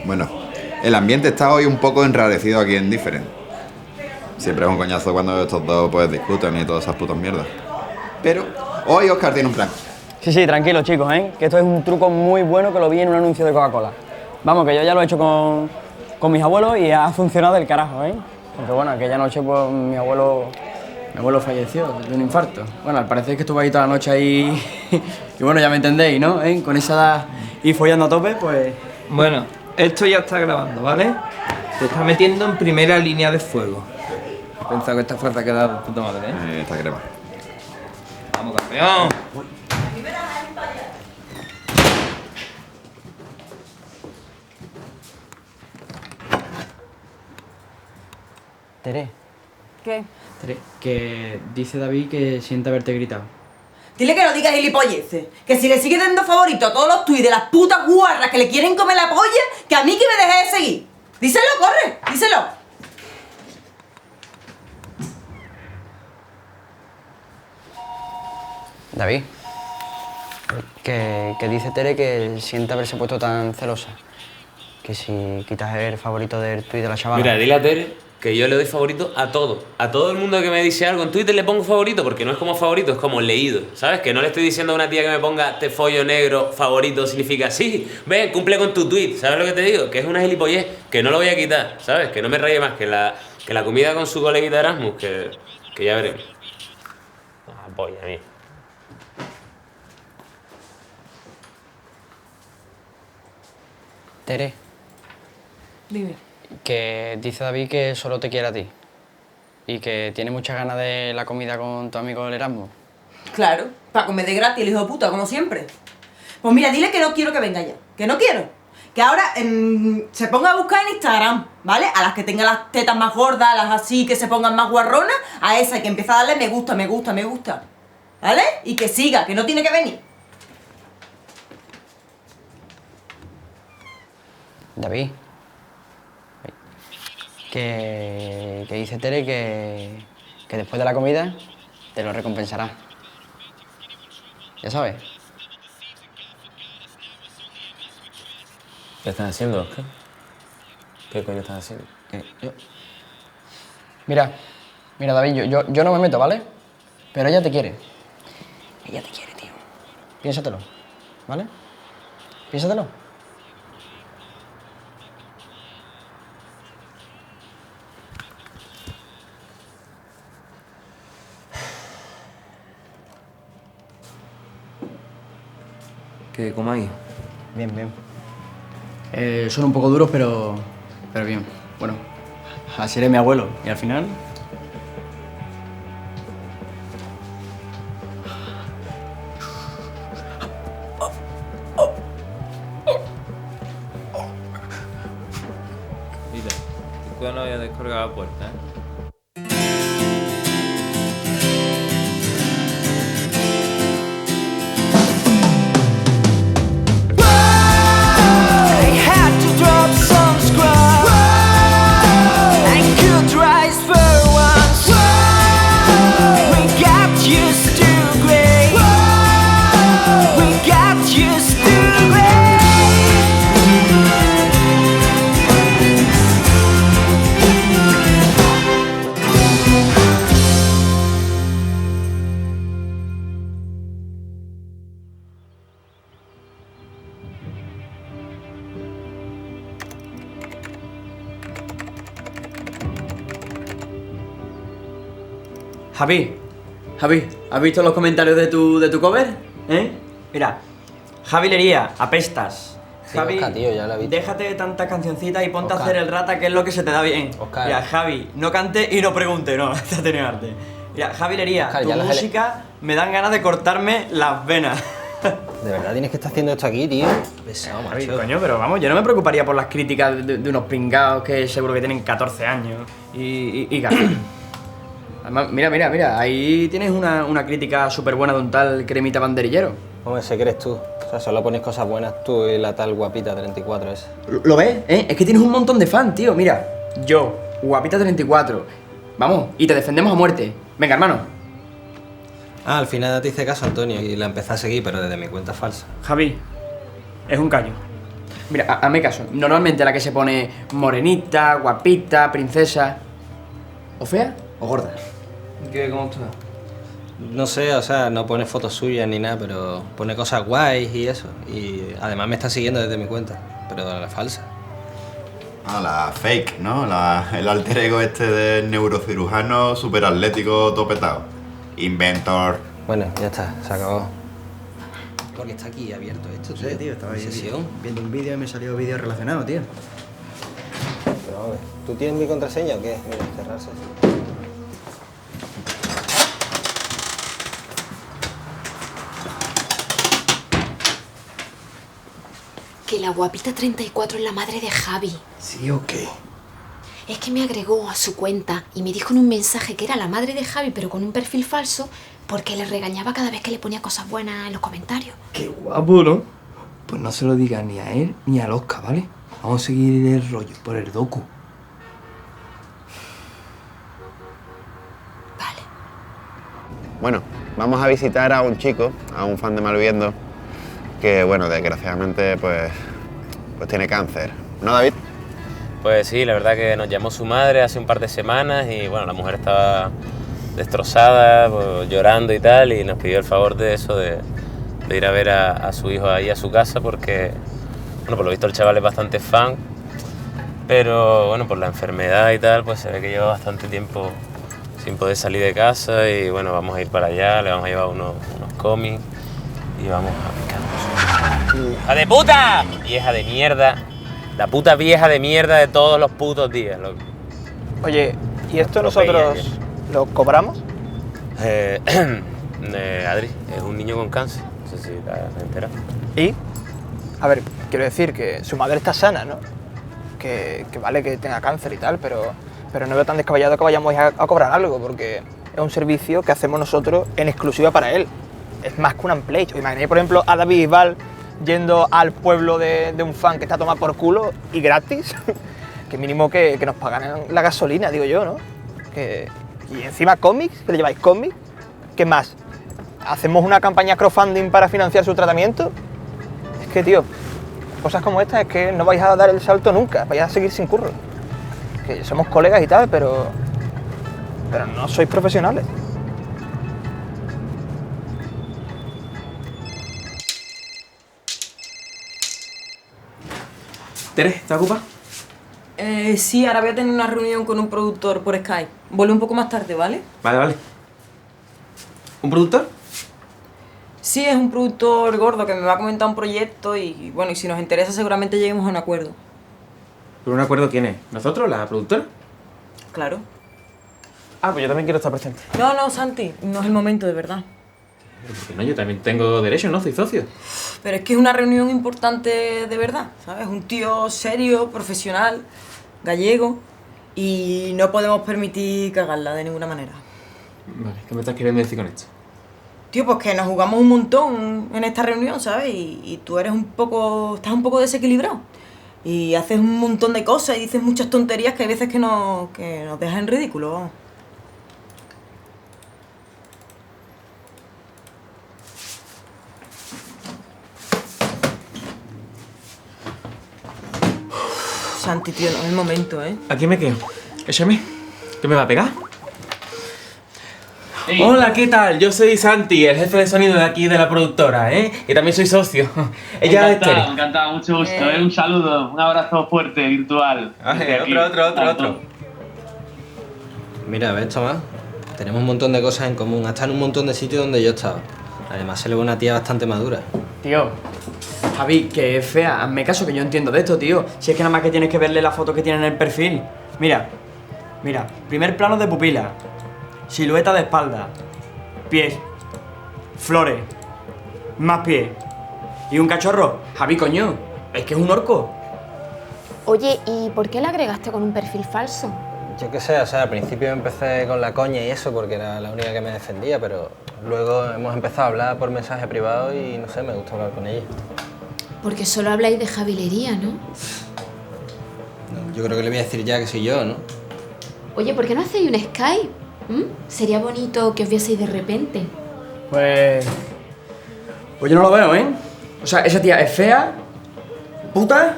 Bueno, el ambiente está hoy un poco enrarecido aquí en Different. Siempre es un coñazo cuando estos dos pues discuten y todas esas putas mierdas. Pero hoy Oscar tiene un plan. Sí, tranquilos chicos, que esto es un truco muy bueno que lo vi en un anuncio de Coca-Cola. Vamos, que yo ya lo he hecho con mis abuelos y ha funcionado del carajo, Aunque bueno, aquella noche pues mi abuelo falleció de un infarto. Bueno, al parecer que estuve ahí toda la noche ahí y bueno, ya me entendéis, ¿no? Con esa edad y follando a tope, pues... Bueno, esto ya está grabando, ¿vale? Te está metiendo en primera línea de fuego. He pensado que esta fuerza ha quedado de puta madre, Esta crema. Vamos, campeón. Tere, ¿Qué? Tere, que dice David que siente haberte gritado. Dile que no digas gilipolleces. Que si le sigue dando favorito a todos los tuits de las putas guarras que le quieren comer la polla, que a mí que me deje de seguir. Díselo, corre, díselo. David, que dice Tere que siente haberse puesto tan celosa. Que si quitas el favorito del tuit de la chavala... Mira, dile a Tere que yo le doy favorito a todo. A todo el mundo que me dice algo en Twitter le pongo favorito, porque no es como favorito, es como leído, ¿sabes? Que no le estoy diciendo a una tía que me ponga te follo negro, favorito, significa sí, ven, cumple con tu tweet, ¿sabes lo que te digo? Que es una gilipollez, que no lo voy a quitar, ¿sabes? Que no me raye más, que la comida con su coleguita Erasmus, que ya veremos. Ah, polla, a mí. Tere, Dime. que dice David que solo te quiere a ti. Y que tiene muchas ganas de la comida con tu amigo el Erasmus. Claro, para comer de gratis el hijo de puta, como siempre. Pues mira, dile que no quiero que venga ya. Que no quiero. Que ahora se ponga a buscar en Instagram, ¿vale? A las que tengan las tetas más gordas, a las así que se pongan más guarronas, a esa hay que empieza a darle me gusta, me gusta, me gusta. ¿Vale? Y que siga, que no tiene que venir. David, que dice Tere que después de la comida te lo recompensará. Ya sabes. ¿Qué estás haciendo, Oscar? ¿Qué coño estás haciendo? Mira, David, yo no me meto, ¿vale? Pero ella te quiere. Ella te quiere, tío. Piénsatelo, ¿vale? Piénsatelo. ¿Qué comáis? Bien, bien. Son un poco duros, pero bien. Bueno, así eres mi abuelo. Y al final... Mira, cuidado no vaya a descolgar la puerta, Javi, ¿has visto los comentarios de tu cover? Mira, Javi Lería, apestas. Sí, Javi, Oscar, tío, ya lo he visto. déjate de tantas cancioncitas y ponte Oscar. a hacer el rata, que es lo que se te da bien. Oscar. Mira, Javi, no cante y no pregunte, no, está teniendo arte. Mira, Javi Lería, Oscar, tu ya las he- música me dan ganas de cortarme las venas. ¿De verdad tienes que estar haciendo esto aquí, tío? Pesado, Javi, macho. coño, pero vamos, yo no me preocuparía por las críticas de unos pringados que seguro que tienen 14 años y gafas. Además, mira, ahí tienes una crítica súper buena de un tal Cremita Banderillero. Hombre, sé que eres tú. O sea, solo pones cosas buenas tú y la tal guapita 34 esa. ¿Lo ves? Es que tienes un montón de fans, tío. Mira, yo, Guapita 34. Vamos, y te defendemos a muerte. Venga, hermano. Ah, al final te hice caso, Antonio, y la empecé a seguir, pero desde mi cuenta falsa. Javi, es un callo. Mira, hazme caso. Normalmente la que se pone morenita, guapita, princesa... ¿O fea o gorda? ¿Qué? ¿Cómo está? No sé, o sea, no pone fotos suyas ni nada, pero pone cosas guays y eso. Y además me está siguiendo desde mi cuenta, pero la falsa. Ah, la fake, ¿no? El alter ego este del neurocirujano super atlético topetado. Inventor. Bueno, ya está, se acabó. Porque está aquí abierto esto, tío. Sí, tío, estaba ahí Sesión. viendo un vídeo y me salió vídeo relacionado, tío. Pero vamos a ver, ¿tú tienes mi contraseña o qué? Mira, cerrarse. Que la guapita 34 es la madre de Javi. ¿Sí o qué? Es que me agregó a su cuenta y me dijo en un mensaje que era la madre de Javi, pero con un perfil falso, porque le regañaba cada vez que le ponía cosas buenas en los comentarios. Qué guapo, ¿no? Pues no se lo digas ni a él ni al Oscar, ¿vale? Vamos a seguir el rollo por el docu. Vale. Bueno, vamos a visitar a un chico, a un fan de Malviendo, que, bueno, desgraciadamente, pues tiene cáncer. ¿No, David? Pues sí, la verdad que nos llamó su madre hace un par de semanas y bueno, la mujer estaba destrozada, pues, llorando y tal, y nos pidió el favor de eso, de ir a ver a su hijo ahí a su casa porque, bueno, por lo visto el chaval es bastante fan, pero bueno, por la enfermedad y tal, pues se ve que lleva bastante tiempo sin poder salir de casa y bueno, vamos a ir para allá, le vamos a llevar unos cómics y vamos a picar. ¡Hija de puta! Vieja de mierda. La puta vieja de mierda de todos los putos días, loco. Oye, ¿y esto Atropella, nosotros lo cobramos? Adri, es un niño con cáncer. No sé si te has enterado. Y, a ver, quiero decir que su madre está sana, ¿no? Que vale que tenga cáncer y tal, pero no veo tan descabellado que vayamos a cobrar algo, porque es un servicio que hacemos nosotros en exclusiva para él. Es más que un unplay. Imagináis, por ejemplo, a David Bisbal yendo al pueblo de un fan que está a tomar por culo y gratis, que mínimo que nos pagan la gasolina, digo yo, ¿no? Y encima cómics, que le lleváis cómics, ¿qué más? ¿Hacemos una campaña crowdfunding para financiar su tratamiento? Es que, tío, cosas como estas es que no vais a dar el salto nunca, vais a seguir sin curro. Que somos colegas y tal, pero no sois profesionales. ¿Teres, te ocupas? Sí, ahora voy a tener una reunión con un productor por Skype. Vuelve un poco más tarde, ¿vale? Vale. ¿Un productor? Sí, es un productor gordo que me va a comentar un proyecto y bueno, y si nos interesa seguramente lleguemos a un acuerdo. ¿Pero un acuerdo quién es? ¿Nosotros, la productora? Claro. Ah, pues yo también quiero estar presente. No, Santi, no es el momento, de verdad. Porque no, yo también tengo derecho, ¿no? Soy socio. Pero es que es una reunión importante de verdad, ¿sabes? Un tío serio, profesional, gallego, y no podemos permitir cagarla de ninguna manera. Vale, ¿qué me estás queriendo decir con esto? Tío, pues que nos jugamos un montón en esta reunión, ¿sabes? Y tú estás un poco desequilibrado. Y haces un montón de cosas y dices muchas tonterías que hay veces que nos dejas en ridículo, vamos. Santi, tío, no es el momento, ¿eh? Aquí me quedo. Échame. ¿Qué me va a pegar? Hola, ¿qué tal? Yo soy Santi, el jefe de sonido de aquí de la productora, ¿eh? Y también soy socio. Ella es Tere. Encantado, mucho gusto, Un saludo, un abrazo fuerte, virtual. Otro. Mira, ¿ves, Tomás? Tenemos un montón de cosas en común, hasta en un montón de sitios donde yo estaba. Además, se le ve una tía bastante madura. Tío, Javi, que es fea. Hazme caso, que yo entiendo de esto, tío. Si es que nada más que tienes que verle la foto que tiene en el perfil. Mira, primer plano de pupila, silueta de espalda, pies, flores, más pies y un cachorro. Javi, coño, es que es un orco. Oye, ¿y por qué la agregaste con un perfil falso? Yo qué sé, o sea, al principio empecé con la coña y eso porque era la única que me defendía, pero luego hemos empezado a hablar por mensaje privado y no sé, me gusta hablar con ella. Porque solo habláis de jabilería, ¿no? Yo creo que le voy a decir ya que soy yo, ¿no? Oye, ¿por qué no hacéis un Skype? Sería bonito que os vieseis de repente. Pues yo no lo veo, ¿eh? O sea, esa tía es fea, puta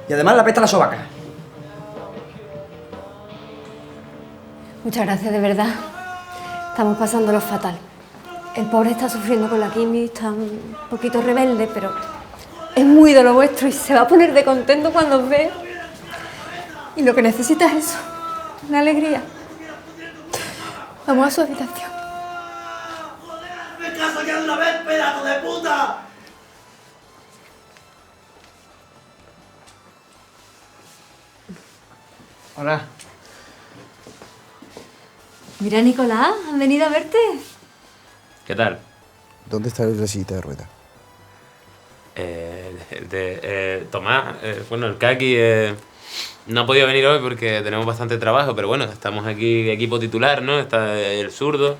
Y además la pesta la sobaca. Muchas gracias, de verdad. Estamos pasándolo fatal. El pobre está sufriendo con la quimio, está un poquito rebelde, pero es muy de lo vuestro y se va a poner de contento cuando os vea. Y lo que necesita es eso, una alegría. Vamos a su habitación. ¡Me caso ya de una vez, pedazo de puta! Hola. Mira, Nicolás, han venido a verte. ¿Qué tal? ¿Dónde está la sillita de ruedas? Tomás, bueno, el Kaki no ha podido venir hoy porque tenemos bastante trabajo, pero bueno, estamos aquí, equipo titular, ¿no? Está el zurdo,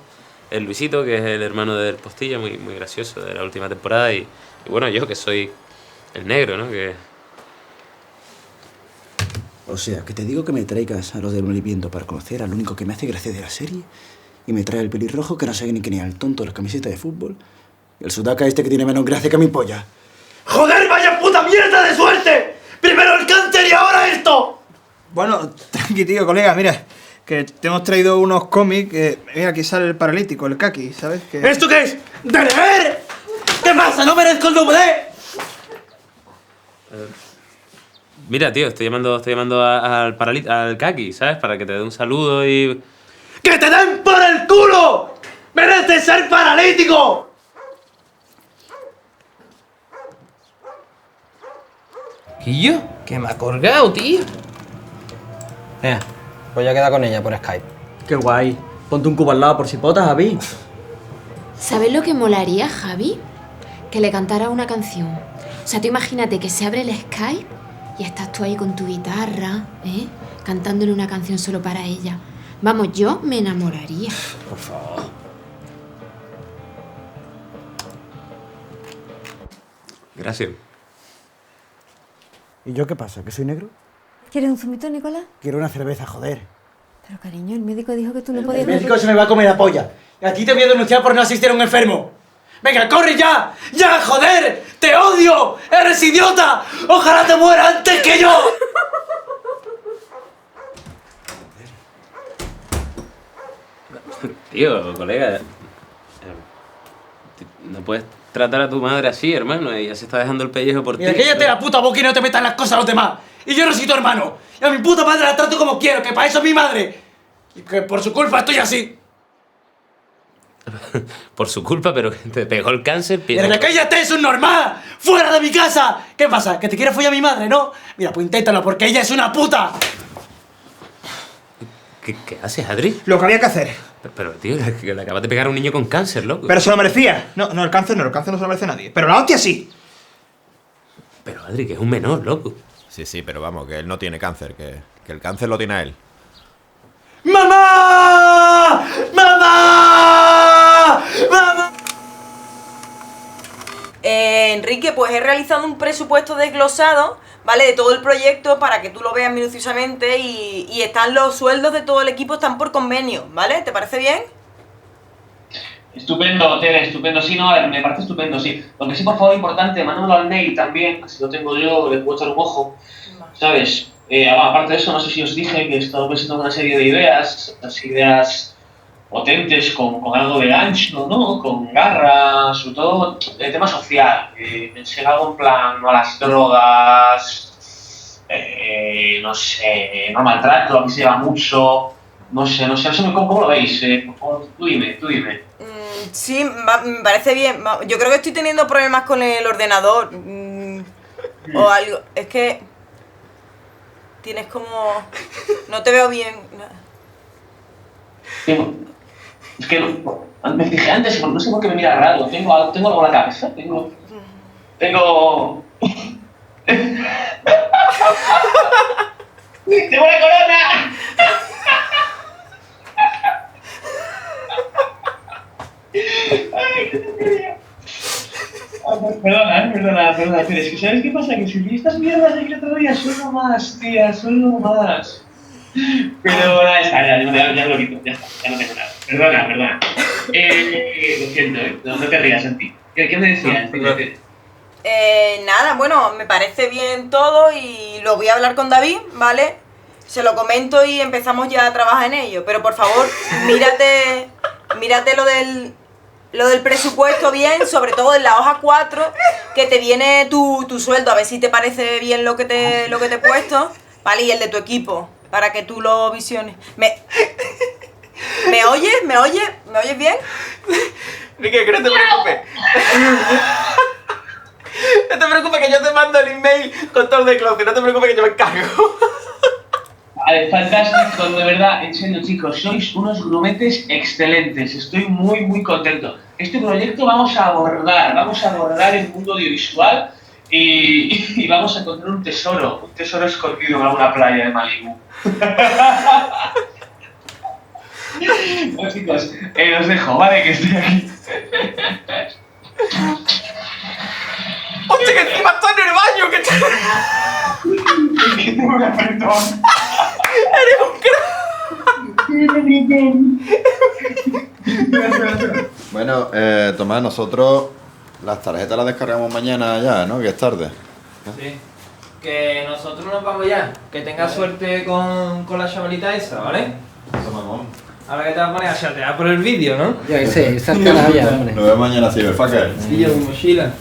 el Luisito, que es el hermano del Postilla, muy gracioso de la última temporada, y bueno, yo que soy el negro, ¿no? O sea, que te digo que me traigas a los del Moliviento para conocer al único que me hace gracia de la serie y me trae el pelirrojo que no sé ni quién es, el tonto de las camisetas de fútbol y el sudaca este que tiene menos gracia que mi polla. ¡Joder, vaya puta mierda de suerte! ¡Primero el cáncer y ahora esto! Bueno, tranqui, tío, colega, mira, que te hemos traído unos cómics, mira, aquí sale el paralítico, el Kaki, ¿sabes? ¿Esto qué es? ¿De leer? ¿Qué pasa? ¿No merezco el DVD? Mira, tío, estoy llamando al Kaki, ¿sabes? Para que te dé un saludo y... ¡Que te den por el culo! ¡Mereces ser paralítico! ¿Quillo? Que me ha colgado, tío. Mira, voy a quedar con ella por Skype. Qué guay. Ponte un cubo al lado por si potas, Javi. ¿Sabes lo que molaría, Javi? Que le cantara una canción. O sea, tú imagínate que se abre el Skype y estás tú ahí con tu guitarra, cantándole una canción solo para ella. Vamos, yo me enamoraría. Por favor. Gracias. ¿Y yo qué pasa? ¿Que soy negro? ¿Quieres un zumito, Nicolás? Quiero una cerveza, joder. Pero, cariño, el médico dijo que tú no podías... El médico se me va a comer la polla. Y a ti te voy a denunciar por no asistir a un enfermo. ¡Venga, corre ya! ¡Ya, joder! ¡Te odio! ¡Eres idiota! ¡Ojalá te muera antes que yo! Tío, colega, no puedes tratar a tu madre así, hermano. Ella se está dejando el pellejo por ti. Mira, cállate la puta boca y no te metas las cosas a los demás. Y yo no soy tu hermano. Y a mi puta madre la trato como quiero, que para eso es mi madre. Y que por su culpa estoy así. Por su culpa, pero te pegó el cáncer. Mira, cállate, eso es normal. ¡Fuera de mi casa! ¿Qué pasa? ¿Que te quiere follar a mi madre, no? Mira, pues inténtalo, porque ella es una puta. ¿Qué haces, Adri? Lo que había que hacer. Pero tío, le acabas de pegar a un niño con cáncer, loco. Pero se lo merecía. No, el cáncer no se lo merece nadie. Pero la hostia sí. Pero Adri, que es un menor, loco. Sí, pero vamos, que él no tiene cáncer, que el cáncer lo tiene a él. ¡Mamá! ¡Mamá! ¡Mamá! Enrique, pues he realizado un presupuesto desglosado, ¿vale? De todo el proyecto para que tú lo veas minuciosamente y están los sueldos de todo el equipo, están por convenio, ¿vale? ¿Te parece bien? Estupendo, Tere, estupendo. Sí, no, a ver, me parece estupendo, sí. Lo que sí, por favor, importante, mándamelo al mail también, así lo tengo yo, le puedo echar un ojo, ¿sabes? Aparte de eso, no sé si os dije que he estado pensando en una serie de ideas, unas ideas potentes con algo de gancho, ¿no? Con garra, sobre todo el tema social. Pensé en algo en plan, no a las drogas, no sé, no al maltrato, a mí se lleva mucho, no sé, ¿cómo lo veis? Por favor, tú dime. Sí, me parece bien. Yo creo que estoy teniendo problemas con el ordenador. O algo. Es que... Tienes como... No te veo bien. Es que me fijé antes, no sé por qué me mira raro. Tengo algo en la cabeza. Tengo... ¡Tengo la corona! Ay, qué tontería. Perdona, pero es que ¿sabes qué pasa? Que si vi estas mierdas aquí el otro día, sueno más, tía, sueno más. Pero nada, está, ya lo quito, ya está, ya no tengo nada. Perdona. Lo siento, no te rías, Santi. ¿Qué me decías? Nada, bueno, me parece bien todo y lo voy a hablar con David, ¿vale? Se lo comento y empezamos ya a trabajar en ello. Pero por favor, mírate lo del presupuesto bien, sobre todo en la hoja 4, que te viene tu sueldo, a ver si te parece bien lo que te he puesto, ¿vale? Y el de tu equipo, para que tú lo visiones. ¿Me oyes? ¿Me oyes bien? Ricky, que no te preocupes. No te preocupes que yo te mando el email con todo el desglose, no te preocupes que yo me encargo. Vale, fantástico, de verdad, en serio chicos, sois unos grumetes excelentes, estoy muy contento. Este proyecto vamos a abordar el mundo audiovisual y vamos a encontrar un tesoro escondido en alguna playa de Malibu. Bueno chicos, os dejo, vale, que estoy aquí. ¡Hostia, que encima estoy en el baño! Que tengo un apretón. ¡Eres un crack! Bueno, Tomás, nosotros las tarjetas las descargamos mañana ya, ¿no? Que es tarde. Sí. Que nosotros nos vamos ya. Que tengas suerte con la chavalita esa, ¿vale? Ahora que te vas a poner a chatear por el vídeo, ¿no? Yo qué sé, esas caras ya, hombre. Nos vemos mañana, Cyberfucker. Sí, yo mi mochila.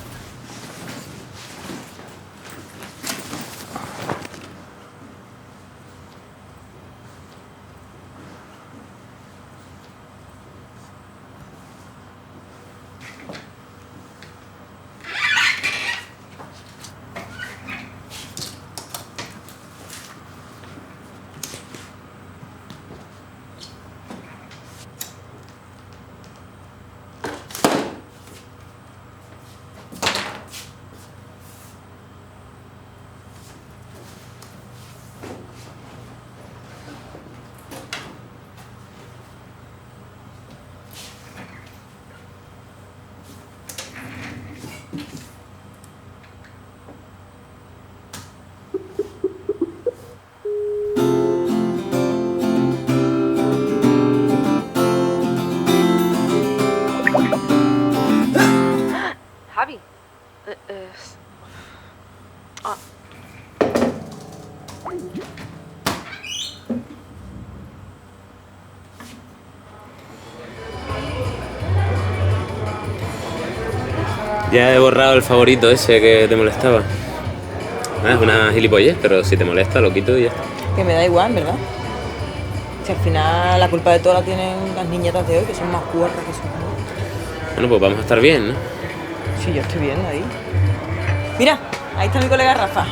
Javi. Ya he borrado el favorito ese que te molestaba. Es una gilipollez, pero si te molesta lo quito y ya está. Que me da igual, ¿verdad? Si al final la culpa de todo la tienen las niñatas de hoy, que son más cuerdas que son. Bueno, pues vamos a estar bien, ¿no? Sí, yo estoy bien ahí. Mira, ahí está mi colega Rafa.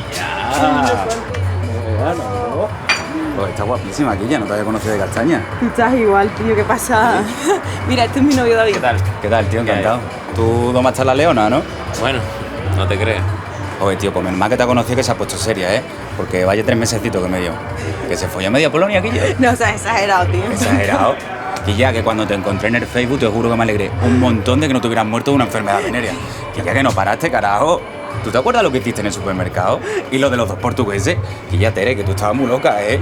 Pues está guapísima aquí, ya no te había conocido de castaña. Tú estás igual, tío, ¿qué pasa? Mira, este es mi novio David. ¿Qué tal, tío? Encantado. Tú domaste la leona, ¿no? Bueno, no te creas. Oye, tío, pues menos mal que te ha conocido que se ha puesto seria, ¿eh? Porque vaya 3 mesecitos que me dio. Que se folló media Polonia aquí yo. No seas exagerado, tío. Exagerado. Y ya que cuando te encontré en el Facebook te juro que me alegré un montón de que no te hubieras muerto de una enfermedad venérea. Que ya que no paraste, carajo. ¿Tú te acuerdas lo que hiciste en el supermercado? Y lo de los 2 portugueses. Que ya, Tere, que tú estabas muy loca, ¿eh?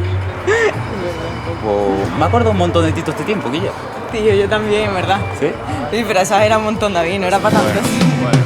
Pues me acuerdo un montón de ti todo este tiempo, Quilla. Tío, yo también, ¿verdad? ¿Sí? Sí, pero exagera un montón, David, no era para tanto. Bueno.